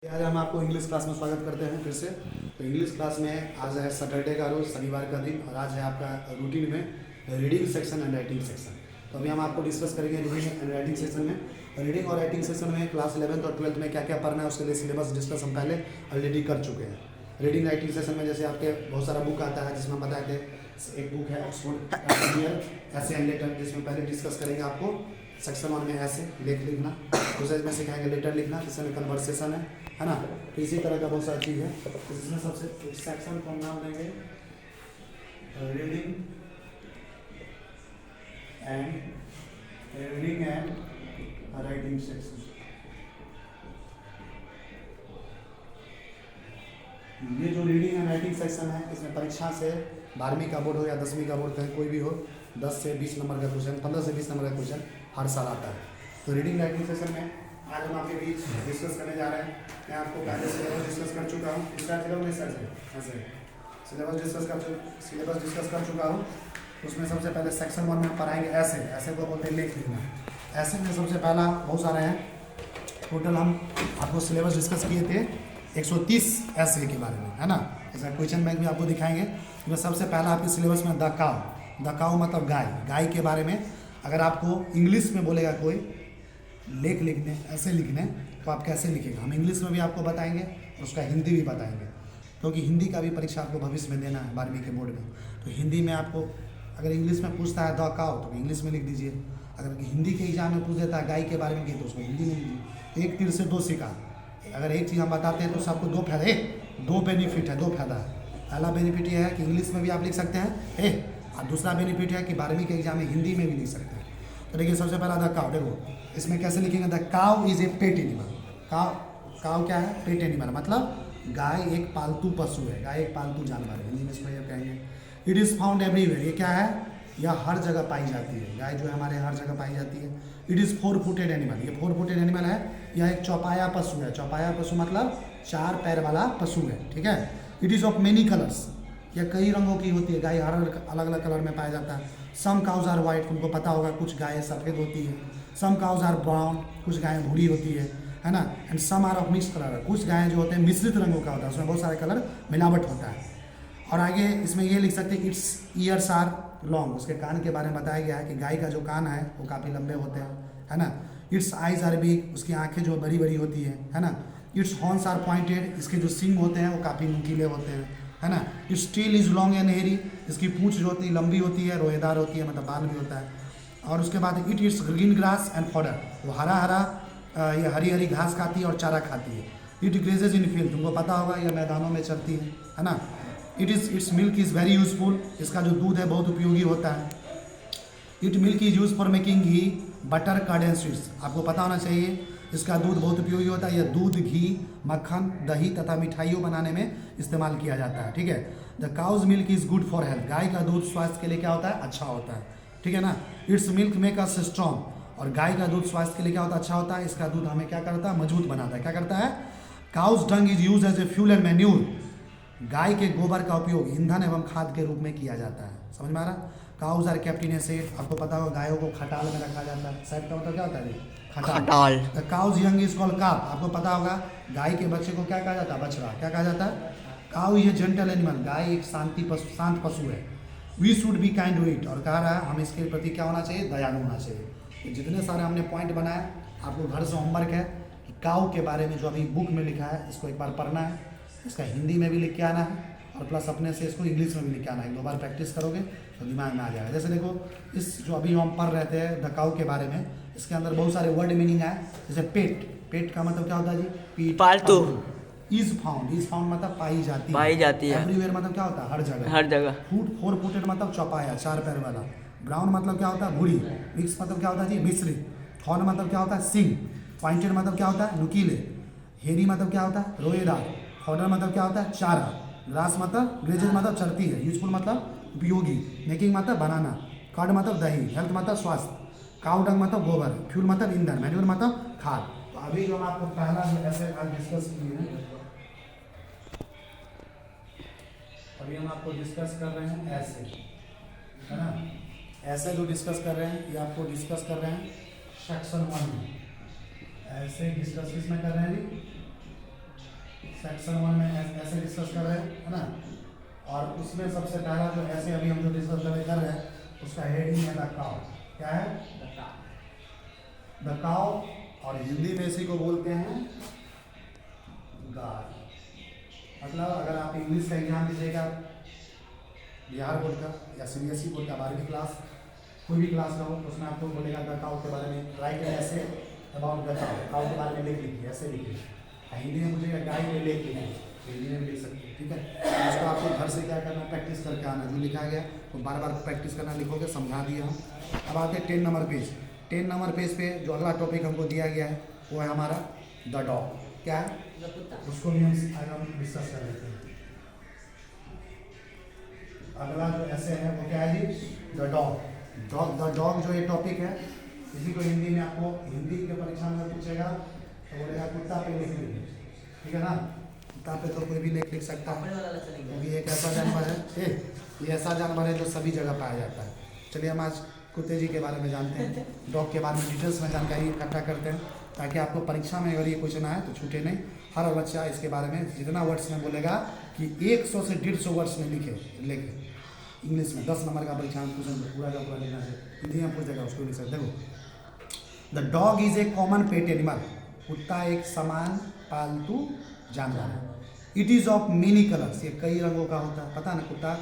आज हम आपको इंग्लिश क्लास में स्वागत करते हैं फिर से। तो इंग्लिश क्लास में आज है सैटरडे का रोज़, शनिवार का दिन, और आज है आपका रूटीन में reading section and writing section. तो अभी हम आपको डिस्कस करेंगे रीडिंग एंड राइटिंग सेक्शन में। रीडिंग और राइटिंग सेक्शन में क्लास 11th और 12th में क्या क्या पढ़ना है उसके लिए सिलेबस डिस्कस हम पहले ऑलरेडी कर चुके हैं। रीडिंग राइटिंग सेक्शन में जैसे आपके बहुत सारा बुक आता है जिसमें हम बताए थे, एक बुक है ऑक्सफोर्ड ऐसे एंड लेटर, जिसमें पहले डिस्कस करेंगे आपको सेक्शन 1 में ऐसे लेख लिखना, दूसरे में सिखाएंगे लेटर लिखना, तीसरे में कन्वर्सेशन है ना। तो इसी तरह का बहुत सारी चीज़ है। तो इसमें सबसे सेक्शन को हम नाम देंगे रीडिंग एंड राइटिंग सेक्शन। ये जो रीडिंग एंड राइटिंग सेक्शन है, इसमें परीक्षा से 12वीं का बोर्ड हो या 10वीं का बोर्ड, कहीं कोई भी हो, 10 से 20 नंबर का क्वेश्चन, 15 से 20 नंबर का क्वेश्चन हर साल आता है। तो रीडिंग राइटिंग सेक्शन में आज हम आपके बीच डिस्कस करने जा रहे हैं। मैं आपको पहले सिलेबस डिस्कस कर चुका हूँ, सिलेबस डिस्कस कर चुका हूँ। उसमें सबसे पहले सेक्शन 1 में पढ़ाएंगे ऐसे को बोलते हैं लेख लिखना। ऐसे में सबसे पहला बहुत सारे हैं, टोटल हम आपको सिलेबस डिस्कस किए थे 130 ऐसे के बारे में, है ना। इसका क्वेश्चन बैंक भी आपको दिखाएंगे। इसमें सबसे पहला आपके सिलेबस में द काउ मतलब गाय के बारे में। अगर आपको इंग्लिश में बोलेगा कोई लेख लिखने, ऐसे लिखने, तो आप कैसे लिखेगा, हम इंग्लिश में भी आपको बताएंगे और उसका हिंदी भी बताएंगे, क्योंकि हिंदी का भी परीक्षा आपको भविष्य में देना है 12वीं के बोर्ड में। तो हिंदी में आपको अगर इंग्लिश में पूछता है द काउ तो इंग्लिश में लिख दीजिए, अगर हिंदी के एग्जाम में पूछ देता है गाय के बारे में तो उसको हिंदी में लिखिए। एक तीर से दो शिकार। अगर एक चीज़ हम बताते हैं तो सबको दो फायदे, दो बेनिफिट है, दो फायदा है। पहला बेनिफिट ये है कि इंग्लिश में भी आप लिख सकते हैं और दूसरा बेनिफिट है कि 12वीं के एग्जाम में हिंदी में भी लिख सकते हैं। तो देखिए सबसे पहला द काउ, देखो इसमें कैसे लिखेंगे, the cow is a pet animal. Cow क्या है, पेट एनिमल, मतलब गाय एक पालतू पशु है, गाय एक पालतू जानवर है, हिंदी में इसको ये कहेंगे। इट इज़ फाउंड एवरीवेयर, ये क्या है, यह हर जगह पाई जाती है, गाय जो है हमारे हर जगह पाई जाती है। इट इज़ 4 फुटेड एनिमल, ये 4 फुटेड एनिमल है, यह एक चौपाया पशु है। चौपाया पशु मतलब 4 पैर वाला पशु है, ठीक है। It is of many colours, यह कई रंगों की होती है, गाय हर अलग अलग कलर में पाया जाता है। सम काउज आर वाइट, तुमको पता होगा कुछ गायें सफ़ेद होती है। सम काउज आर ब्राउन, कुछ गायें भूरी होती है ना। And some are of mix colour, कुछ गायें जो होते हैं मिश्रित रंगों का होता है, उसमें बहुत सारे कलर मिलावट होता है। और आगे इसमें ये लिख सकते हैं इट्स ईयर्स आर लॉन्ग, उसके कान के बारे में बताया गया है कि गाय का जो कान है वो काफ़ी लंबे होते हैं, है ना। इट्स आइज आर बिग, उसकी आँखें जो बड़ी बड़ी होती है ना। इट्स हॉर्न्स आर पॉइंटेड, इसके जो सिंग होते हैं वो काफ़ी नुकीले होते हैं, है ना। Its tail is long and hairy, इसकी पूंछ जो होती है लंबी होती है, रोएदार होती है, मतलब बाल भी होता है। और उसके बाद it it's green grass and fodder, वो ये हरी हरी घास खाती है और चारा खाती है। इट ग्रेजेज इन फील्ड, तुमको पता होगा यह मैदानों में चलती है ना। Its milk is very useful, इसका जो दूध है बहुत उपयोगी होता है। It milk is use for making ghee, butter, curd and sweets, आपको पता होना चाहिए इसका दूध बहुत उपयोगी होता है। यह दूध, घी, मक्खन, दही तथा मिठाइयों बनाने में इस्तेमाल किया जाता है, ठीक है। The cow's milk is good for health, गाय का दूध स्वास्थ्य के लिए क्या होता है, अच्छा होता है, ठीक है ना। Its milk make us strong, और गाय का दूध स्वास्थ्य के लिए क्या होता है, अच्छा होता है, इसका दूध हमें क्या करता है, मजबूत बनाता है। क्या करता है, cow's dung is use as a fuel and manure, गाय के गोबर का उपयोग ईंधन एवं खाद के रूप में किया जाता है। समझ में आ रहा। Cows are kept in a shed, आपको पता होगा गायों को खटाल में रखा जाता है। शेड का मतलब क्या होता है, खटाल। The cow's young is called calf, आपको पता होगा गाय के बच्चे को क्या कहा जाता है, बछड़ा। क्या कहा जाता है, काउ ये जेंटल एनिमल, गाय एक शांत पशु है। We should be kind to it, और कह रहा है हम इसके प्रति क्या होना चाहिए, दयालु होना चाहिए। तो जितने सारे हमने पॉइंट बनाए, आपको घर से होमवर्क है कि काउ के बारे में जो अभी बुक में लिखा है इसको एक बार पढ़ना है, इसका हिंदी में भी लिख के आना है, और प्लस अपने से इसको इंग्लिश में भी लिख के आना है। 2 बार प्रैक्टिस करोगे तो दिमाग में आ जाएगा। जैसे देखो इस जो अभी हम पढ़ रहे थे द काउ के बारे में, इसके अंदर बहुत सारे वर्ड मीनिंग है। जैसे पेट का मतलब क्या होता है जी, पालतू। इज फाउंड मतलब पाई जाती है। एवरीवेयर मतलब क्या होता है, हर जगह। फूट 4 फुटेड मतलब चौपाया, 4 पैर वाला। ब्राउन मतलब क्या होता है, भूरी। मिक्स मतलब क्या होता है जी, मिश्रित। हॉर्न मतलब क्या होता है, सिंग। पॉइंटेड मतलब क्या होता है, नुकीले। हेरी मतलब क्या होता है, रोएदार। फॉडर मतलब क्या होता है, चारा। ग्रास मतलब ग्रेजेज मतलब चलती है। यूजफुल मतलब उपयोगी। मेकिंग मतलब बनाना। कर्ड मतलब दही। हेल्थ मतलब स्वास्थ्य। काउ डंग मतलब गोबर। फ्यूल मतलब ईंधन। मैन्यूर मतलब खाद। तो अभी जो हम आपको पहला जो ऐसे डिस्कस किए हैं, अभी हम आपको डिस्कस कर रहे हैं ऐसे, है ना। ऐसे जो डिस्कस कर रहे हैं ये आपको डिस्कस कर रहे हैं सेक्शन 1 में। ऐसे डिस्कस किस में कर रहे हैं जी, सेक्शन 1 में ऐसे डिस्कस कर रहे हैं, है ना। और उसमें सबसे पहला जो ऐसे अभी हम जो डिस्कस कर रहे हैं उसका हेडिंग है द काउ। क्या है? द काउ, और हिंदी में इसी को बोलते हैं गाय। मतलब अगर आप इंग्लिश का एग्जाम दीजिएगा बिहार बोर्ड का या CBSE बोर्ड का 12वीं क्लास कोई भी क्लास का हो तो उसमें आपको बोलेगा द काउ के बारे में राइट ऐसे अबाउट द काउ, काउ के बारे में लिख लीजिए, ऐसे लिखिए। हिंदी में मुझे गाय में लिख लीजिए, हिंदी में लिख सकते हैं, ठीक है। उसको आपको घर से क्या करना, प्रैक्टिस करके आना, जो लिखा गया तो बार बार प्रैक्टिस करना, लिखोगे, समझा दिया हम। अब आते हैं 10 नंबर पेज। 10 नंबर पेज पे जो अगला टॉपिक हमको दिया गया है वो है हमारा द डॉग। क्या है? उसको भी हम डिस्कस कर लेते हैं। अगला जो ऐसे है वो क्या है जी? The dog. द डॉग जो ये टॉपिक है इसी को हिंदी में आपको हिंदी के परीक्षा में पूछेगा तो बोलेगा कुत्ता पे लिख लीजिए, ठीक है ना। कुत्ता पे तो कोई भी लिख सकता है क्योंकि एक ऐसा जानवर है, ये ऐसा जानवर है जो सभी जगह पाया जाता है। चलिए हम आज कुत्ते जी के बारे में जानते हैं, डॉग के बारे में डिटेल्स में जानकारी इकट्ठा करते हैं ताकि आपको परीक्षा में अगर ये क्वेश्चन आए तो छूटे नहीं। हर बच्चा इसके बारे में जितना वर्ड्स में बोलेगा कि 100 से 150 वर्ड्स में लिखे इंग्लिश में 10 नंबर का परीक्षा में क्वेश्चन पूरा का पूरा लिखना है, हिंदी में पूछ देगा उसको लिख सकते। देखो the dog is a common pet animal. कुत्ता एक समान पालतू जानवर है। It is of many colours, ये कई रंगों का होता है, पता ना। कुत्ता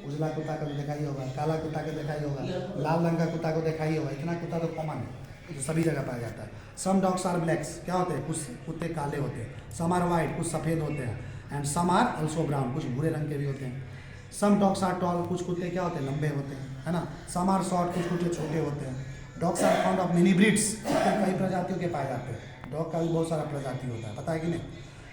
उजला कुत्ता को देखा ही होगा, काला कुत्ता को देखा ही होगा, लाल रंग का कुत्ता को देखा ही होगा। इतना कुत्ता तो कॉमन है जो सभी जगह पाया जाता है। सम डॉग्स आर ब्लैक्स, क्या होते हैं? कुछ कुत्ते काले होते हैं। सम आर वाइट, कुछ सफ़ेद होते हैं। And some are also brown, कुछ भूरे रंग के भी होते हैं। सम डॉग्स आर टॉल, कुछ कुत्ते क्या होते हैं? लंबे होते हैं, है ना। सम आर शॉर्ट, कुछ कुत्ते छोटे होते हैं। Dogs are found of many breeds, कुत्ते कई प्रजातियों के पाए जाते हैं। डॉग का भी बहुत सारा प्रजाति होता है, पता है कि नहीं।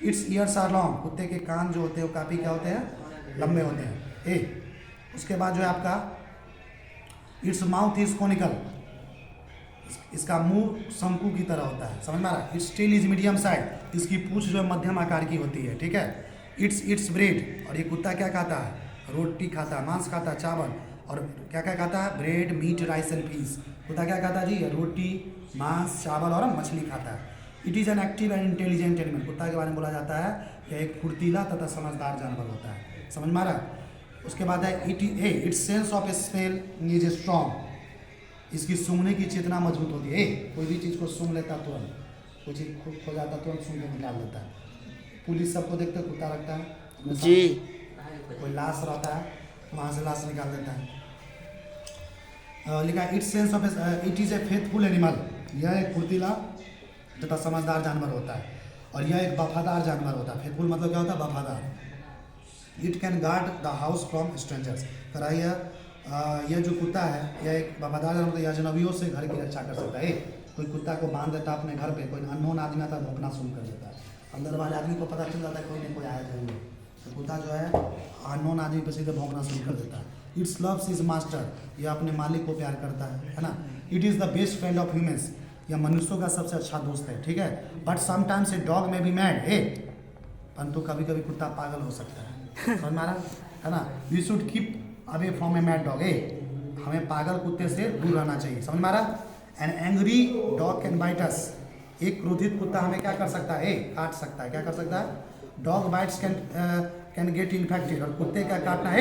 इट्स ईयर्स आर लॉन्ग, कुत्ते के कान जो होते हैं वो काफ़ी क्या होते हैं? लंबे होते हैं। उसके बाद जो है आपका इट्स माउथ इज कोनिकल, इसका मुंह शंकु की तरह होता है, समझ में आ रहा है। Its tail is medium size, इसकी पूंछ जो है मध्यम आकार की होती है, ठीक है। इट्स ब्रेड, और ये कुत्ता क्या खाता है? रोटी खाता है, मांस खाता है, चावल, और क्या क्या खाता है? Bread, meat, rice and peas. कुत्ता क्या खाता है जी? रोटी, मांस, चावल और मछली खाता है। It is an active and intelligent animal, कुत्ता के बारे में बोला जाता है यह एक फुर्तीला तथा समझदार जानवर होता है, समझ में आ रहा है। उसके बाद है its sense of smell is strong, इसकी सूंघने की चेतना मजबूत होती है। कोई भी चीज़ को सूंघ लेता तुरंत, कोई चीज़ खुद खो जाता तुरंत सूंघ के निकाल लेता है। पुलिस सबको देखते कुत्ता रखता है जी। कोई लाश रहता है वहाँ से लाश निकाल देता है। लिखा its sense of it is a faithful animal, यह एक फुर्तीला तथा समझदार जानवर होता है। और यह एक वफादार जानवर होता है। फेथफुल मतलब क्या होता है? वफादार। It can guard the house from strangers, यह जो कुत्ता है यह एक वफादार जानवर या अजनबियों से घर की रक्षा कर सकता है। कोई कुत्ता को बांध देता अपने घर पे, कोई अननोन आदमी आता है भौंकना शुरू कर देता है, अंदर वाले आदमी को पता चल जाता है कोई नहीं कोई आया जरूर, तो कुत्ता जो है अननोन आदमी पर सीधे भौंकना शुरू कर देता है। इट्स लव्स इज मास्टर, यह अपने मालिक को प्यार करता है ना। It is the best friend of humans, यह मनुष्यों का सबसे अच्छा दोस्त है, ठीक है। बट समटाइम्स ए डॉग में बी मैड, परंतु कभी कभी कुत्ता पागल हो सकता है, समझ में आ रहा है ना। We should keep away from a mad dog, हमें पागल कुत्ते से दूर रहना चाहिए, समझ में आ रहा। An angry dog can bite us, एक क्रोधित कुत्ता हमें क्या कर सकता है? काट सकता है। क्या कर सकता है? Dog bites can get infected, और कुत्ते का काटना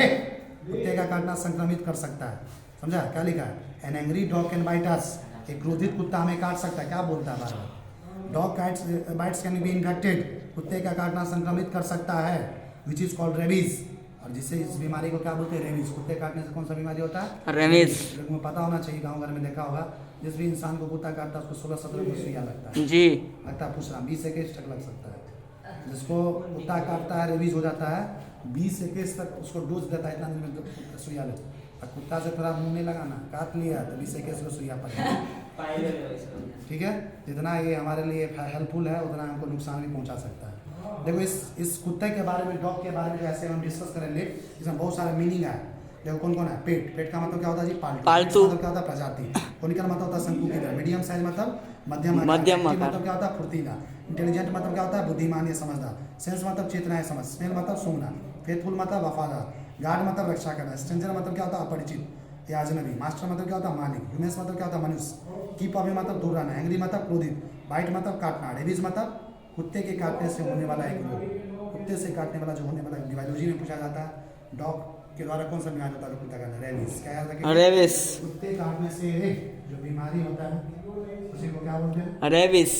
कुत्ते का काटना संक्रमित कर सकता है, समझा। क्या लिखा है? An angry dog can bite us, एक क्रोधित कुत्ता हमें काट सकता है। क्या बोलता है बार बार? Dog bites can be infected, कुत्ते का काटना संक्रमित कर सकता है, विच इज कॉल्ड रेबीज, और जिससे इस बीमारी को क्या बोलते हैं? रेबीज। कुत्ते काटने से कौन सा बीमारी होता है? रेबीज। लोगों को पता होना चाहिए, गाँव घर में देखा होगा जिस भी इंसान को कुत्ता काटता है उसको 16-17 को सुइया लगता है जी, लगता है, पूछ रहा 20-21 तक लग सकता है। जिसको कुत्ता काटता है रेबीज हो जाता है 20-21 तक उसको डोज देता है, इतना दिन में सुइया लगता है। कुत्ता से थोड़ा मुँह नहीं लगाना, काट लिया तो 20-21 को सुइया पड़ेगा, ठीक है। जितना ये हमारे लिए हेल्पफुल है उतना हमको नुकसान भी पहुंचा सकता है। देखो इस कुत्ते के बारे में, डॉग के बारे में जो ऐसे हम डिस्कस करेंगे इसमें बहुत सारा मीनिंग है। देखो कौन कौन है? पेट का मतलब क्या होता है जी? पालतू। मतलब क्या होता है? प्रजाति। कोनिकल मतलब होता है शंकु की तरह। मीडियम साइज मतलब मध्यम आकार। मतलब क्या होता है? फुर्तीला। इंटेलिजेंट मतलब क्या होता है? बुद्धिमान या समझदार। सेंस मतलब चेतना है, समझ। स्मेल मतलब सूंघना। फेथफुल मतलब वफादार। गार्ड मतलब रक्षा करना। स्ट्रेंजर मतलब क्या होता है? अपरिचित या अजनबी। मास्टर मतलब क्या होता है? मालिक। ह्यूमंस मतलब क्या होता है? मनुष्य। कीप अवे मतलब दूर रहना। एंग्री मतलब क्रोधित। बाइट मतलब काटना। रेबीज मतलब कुत्ते के काटने से होने वाला एक रोग। कुत्ते से काटने वाला जो होने वाला बायोलॉजी में पूछा जाता है, डॉग के द्वारा कौन सा बीमारी होता है कुत्ता का? रेबीज। क्या याद रखें? रेबिस। कुत्ते काटने से जो बीमारी होता है उसी को क्या बोलते हैं? रेबिस।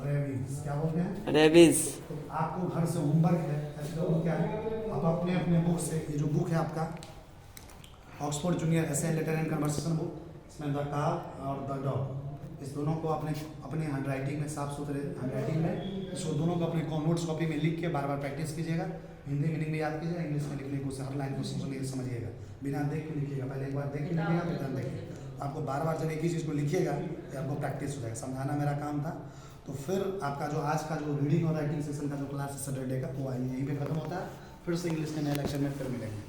रेबीज। क्या बोलते हैं? रेबिस। तो आपको घर से होमवर्क है, ऐसे लोग क्या है, आप अपने अपने बुक से, ये जो बुक है आपका Oxford junior essay letter and conversation book, इसमें द काव और द डॉग, इस दोनों को अपने अपने हैंड राइटिंग में, साफ सुथरे हैंड राइटिंग में, इसको दोनों को अपने नोट्स कॉपी में लिख के बार बार प्रैक्टिस कीजिएगा। हिंदी मीनिंग में याद कीजिएगा, इंग्लिश में लिखने को हर लाइन को सुन के समझिएगा, बिना देख के लिखिएगा। पहले एक बार देख के लिखिएगा, फिर ध्यान देखिएगा। आपको बार बार जब एक ही चीज़ को लिखिएगा तो आपको प्रैक्टिस हो जाएगा। समझाना मेरा काम था। तो फिर आपका जो आज का जो रीडिंग और राइटिंग सेशन का जो क्लास है सैटरडे का, वो यहीं पे खत्म होता है। फिर से इंग्लिश के नए लेक्चर में फिर मिलेंगे।